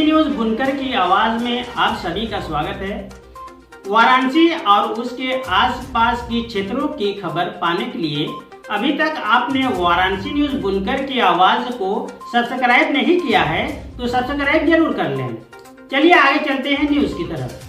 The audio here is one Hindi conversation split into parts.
वाराणसी न्यूज बुनकर की आवाज में आप सभी का स्वागत है। वाराणसी और उसके आसपास की क्षेत्रों की खबर पाने के लिए अभी तक आपने वाराणसी न्यूज बुनकर की आवाज को सब्सक्राइब नहीं किया है तो सब्सक्राइब जरूर कर लें। चलिए आगे चलते हैं न्यूज की तरफ।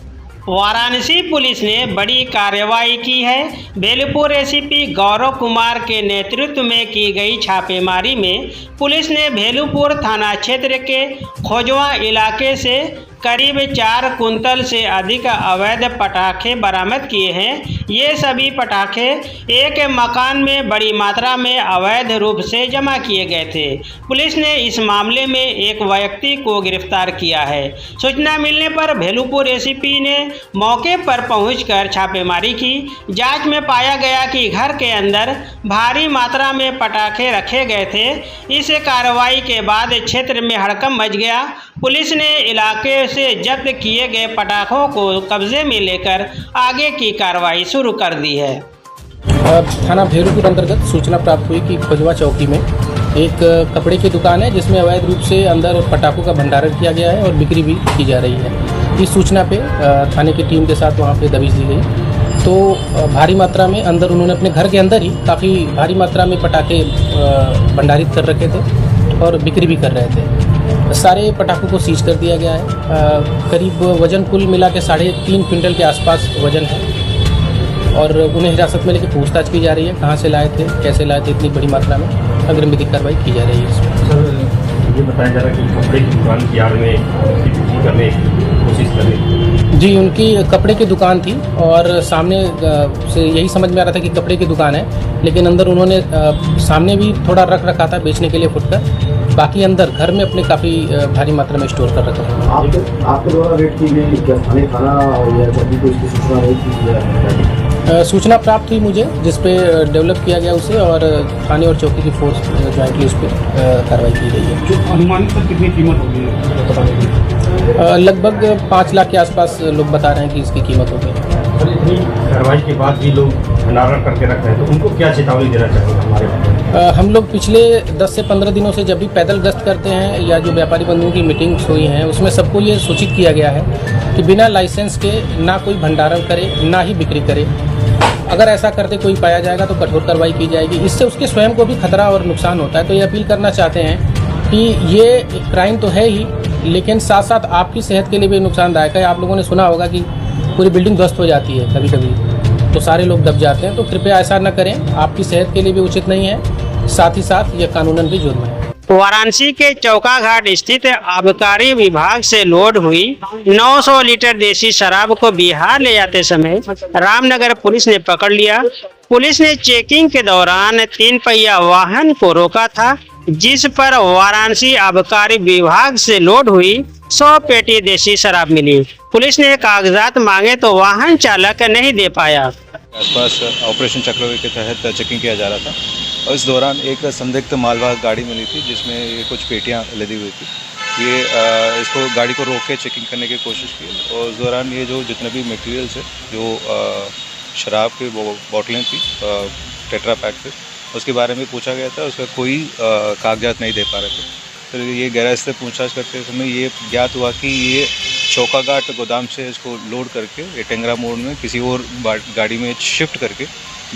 वाराणसी पुलिस ने बड़ी कार्रवाई की है। बेलपुर एसीपी गौरव कुमार के नेतृत्व में की गई छापेमारी में पुलिस ने बेलपुर थाना क्षेत्र के खोजवा इलाके से करीब 4 कुंतल से अधिक अवैध पटाखे बरामद किए हैं। ये सभी पटाखे एक मकान में बड़ी मात्रा में अवैध रूप से जमा किए गए थे। पुलिस ने इस मामले में एक व्यक्ति को गिरफ्तार किया है। सूचना मिलने पर बेलपुर एसीपी ने मौके पर पहुंचकर छापेमारी की। जांच में पाया गया कि घर के अंदर भारी मात्रा में पटाखे रखे गए थे। इस कार्रवाई के बाद क्षेत्र में हड़कंप मच गया। पुलिस ने इलाके से जब्त किए गए पटाखों को कब्जे में लेकर आगे की कार्रवाई शुरू कर दी है। थाना बेलपुर अंतर्गत सूचना प्राप्त हुई कि खोजवा चौकी में एक कपड़े की दुकान है जिसमें अवैध रूप से अंदर पटाखों का भंडारण किया गया है और बिक्री भी की जा रही है। इस सूचना पे थाने की टीम के साथ वहाँ पे दबिश दी गई तो भारी मात्रा में अंदर उन्होंने अपने घर के अंदर ही काफ़ी भारी मात्रा में पटाखे भंडारित कर रखे थे और बिक्री भी कर रहे थे। सारे पटाखों को सीज कर दिया गया है। करीब वजन कुल मिला के 3.5 क्विंटल के आसपास वजन है और उन्हें हिरासत में लेकर पूछताछ की जा रही है। कहाँ से लाए थे, कैसे लाए थे, इतनी बड़ी मात्रा में अग्रिम विधिक कार्रवाई की जा रही है। इसमें सर ये बताया जा रहा है कि कपड़े की दुकान की आड़ में बिक्री करने की कोशिश कर रही। जी, उनकी कपड़े की दुकान थी और सामने से यही समझ में आ रहा था कि कपड़े की दुकान है, लेकिन अंदर उन्होंने सामने भी थोड़ा रख रखा था बेचने के लिए फुटकर, बाकी अंदर घर में अपने काफ़ी भारी मात्रा में स्टोर कर रखा था। आपके द्वारा रेड की गई क्या थाना या जब भी कोई इसकी सूचना नहीं थी? सूचना प्राप्त हुई मुझे जिस पे डेवलप किया गया उसे और थाने और चौकी की फोर्स ज्वाइंटली उस पर कार्रवाई की गई है। जो अनुमानित पर कितनी कीमत होगी? लगभग 5 लाख के आसपास लोग बता रहे हैं कि इसकी कीमत होगी। इतनी कार्रवाई के बाद भी लोग भंडारण करके रख रहे हैं तो उनको क्या चेतावनी देना चाहिए हमारे? हम लोग पिछले 10 से 15 दिनों से जब भी पैदल गश्त करते हैं या जो व्यापारी बंधुओं की मीटिंग्स हुई हैं उसमें सबको ये सूचित किया गया है कि बिना लाइसेंस के ना कोई भंडारण करे ना ही बिक्री करे। अगर ऐसा करते कोई पाया जाएगा तो कठोर कार्रवाई की जाएगी। इससे उसके स्वयं को भी खतरा और नुकसान होता है। तो ये अपील करना चाहते हैं कि ये क्राइम तो है ही, लेकिन साथ साथ आपकी सेहत के लिए भी नुकसानदायक है। आप लोगों ने सुना होगा कि पूरी बिल्डिंग ध्वस्त हो जाती है कभी कभी, तो सारे लोग दब जाते हैं। तो कृपया ऐसा न करें, आपकी सेहत के लिए भी उचित नहीं है, साथ ही साथ ये कानूनन भी जुर्म है। वाराणसी के चौका घाट स्थित आबकारी विभाग से लोड हुई 900 लीटर देसी शराब को बिहार ले जाते समय रामनगर पुलिस ने पकड़ लिया। पुलिस ने चेकिंग के दौरान 3 पहिया वाहन को रोका था, जिस पर वाराणसी आबकारी विभाग से लोड हुई 100 पेटी देसी शराब मिली। पुलिस ने कागजात मांगे तो वाहन चालक नहीं दे पाया। आसपास ऑपरेशन चक्रव्यूह के तहत चेकिंग किया जा रहा था और इस दौरान एक संदिग्ध मालवाहक गाड़ी मिली थी जिसमें ये कुछ पेटियां लदी हुई थी। ये इसको गाड़ी को रोक के चेकिंग करने की कोशिश की और उस दौरान ये जो जितने भी मटेरियल्स है जो शराब की बोतलें थी टेट्रा पैक थे उसके बारे में पूछा गया था। उसका कोई कागजात नहीं दे पा रहे थे। तो ये गैराज से पूछताछ करते समय ये ज्ञात हुआ कि ये चौकाघाट गोदाम से इसको लोड करके ये टेंगरा मोड़ में किसी और गाड़ी में शिफ्ट करके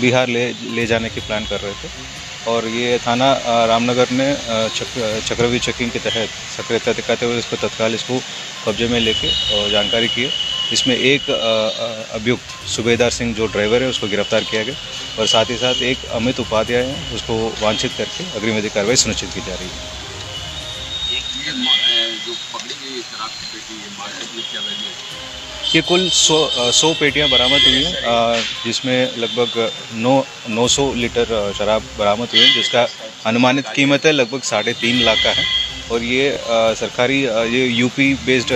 बिहार ले जाने की प्लान कर रहे थे। और ये थाना रामनगर ने चक्रव्यूह चेकिंग के तहत सक्रियता दिखाते हुए इसको तत्काल इसको कब्जे में लेके और जानकारी की। इसमें एक अभियुक्त सुबेदार सिंह जो ड्राइवर है उसको गिरफ्तार किया गया और साथ ही साथ एक अमित उपाध्याय है उसको वांछित करके अग्रिम विधिक कार्रवाई सुनिश्चित की जा रही है। जो पकड़ी गई शराब की पेटी मार्केट में क्या वैल्यू है? ये कुल 100 पेटियां बरामद हुई हैं जिसमें लगभग 900 लीटर शराब बरामद हुई है जिसका अनुमानित कीमत है लगभग 3.5 लाख का है। और ये सरकारी ये यूपी बेस्ड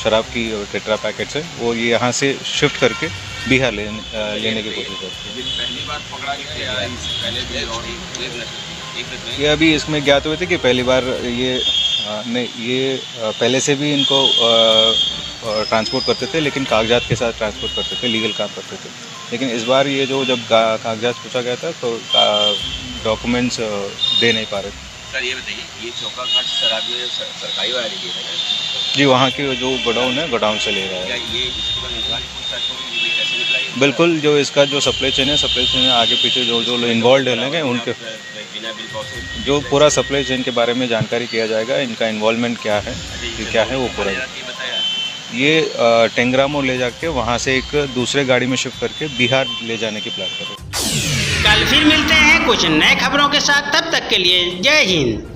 शराब की टेट्रा पैकेट्स है वो ये यहाँ से शिफ्ट करके बिहार लेने की कोशिश करते हैं। पहली बार पकड़ा गया या इससे पहले भी और ये अभी इसमें ज्ञात हुए थे कि पहली बार ये नहीं ये पहले से भी इनको ट्रांसपोर्ट करते थे लेकिन कागजात के साथ ट्रांसपोर्ट करते थे, लीगल काम करते थे। लेकिन इस बार ये जो जब कागजात पूछा गया था तो डॉक्यूमेंट्स दे नहीं पा रहे थे। सर ये बताइए, ये चौका घाट शराब सरकारी वाले है? जी वहाँ के जो गोडाउन है गोडाउन से ले रहा क्या है। ये इसके बाद निकाल पूछताछ होगी कि कैसे निकला ये? बिल्कुल, जो इसका जो सप्लाई चेन है, सप्लाई चेन में आगे पीछे जो जो इन्वॉल्व हैं उनके बिना बिल पहुंचे जो पूरा सप्लाई चेन के बारे में जानकारी किया जाएगा, इनका इन्वॉल्वमेंट क्या है, ये क्या है वो पूरा। ये बताया ये टेंगरामो ले जाके वहाँ से एक दूसरे गाड़ी में शिफ्ट करके बिहार ले जाने की प्लान कर रहे हैं। कल फिर मिलते हैं कुछ नए खबरों के साथ, तब तक के लिए जय हिंद।